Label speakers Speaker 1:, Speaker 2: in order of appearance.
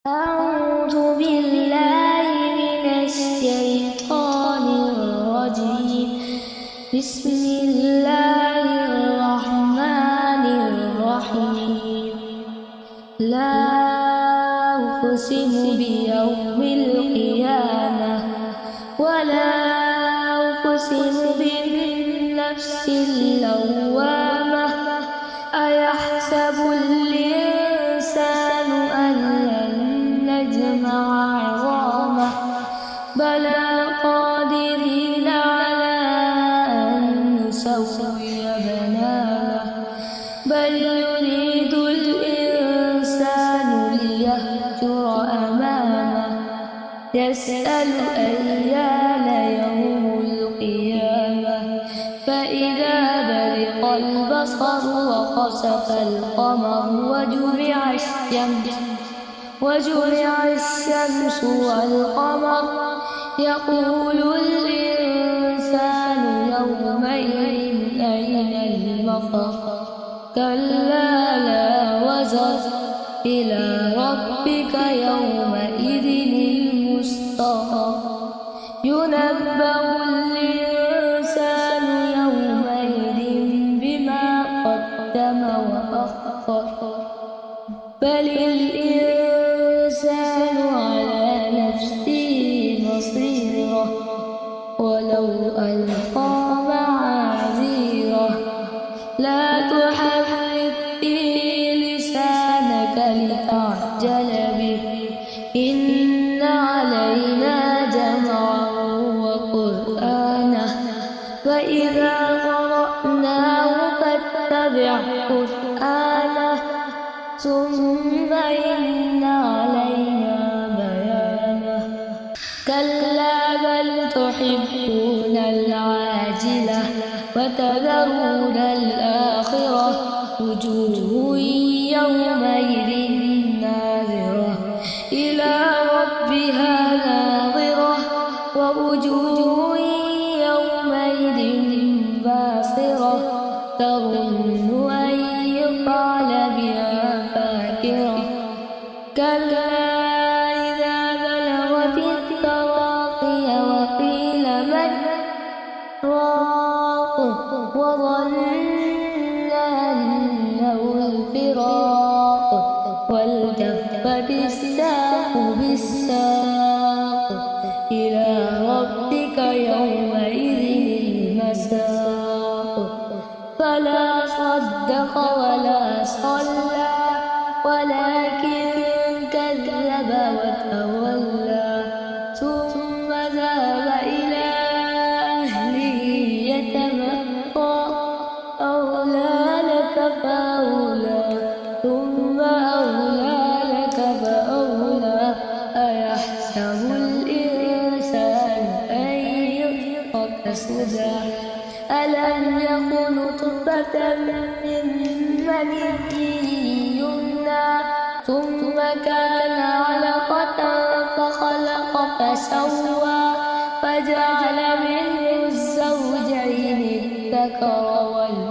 Speaker 1: أعوذ بالله من الشيطان الرجيم. بسم الله الرحمن الرحيم. لا أقسم بيوم القيامة ولا أقسم بالنفس اللوامة. أيحسب الإنسان أن لن نجمع عظامه بلى قادرين على أن نسوي بنانه بل يريد الإنسان ليهجر أمامه يسأل أيان يوم القيامة فإذا برق البصر وخسف القمر وجمع الشمس والقمر يقول الإنسان يومئذ أين المفر كلا لا وزر إلى ربك يومئذ المستقر ينبأ الإنسان يومئذ بما قدم وأخر بل الإنسان على نفسه بصيرة ولو ألقى معاذيره لا تحرك به لسانك لتعجل به إن علينا جمعه وقرآنه فإذا قرأناه فاتبع قرآنه ثم إن علينا بيانه كلا بل تحبون العاجلة وتذرون الآخرة وجوه يومئذ ناظرة إلى ربها ناظرة ووجوه يومئذ باصرة تظن أن يفعل بها فاكرة كلا إذا بلغت التراقي وقيل من راق وظن أنه الفراق والتفت الساق بالساق إلى ربك يومئذ المساق فلا صدق ولا صلى ولكن كذب وتولى ثم ذهب إلى أهله يتمطى أولى لك فأولى ثم أولى لك فأولى أيحسب الإنسان أن يترك سدى ألم يكن نطفة من مني يمنى ثم كان علقة فخلق فسوى فجعل منه الزوجين الذكر والأنثى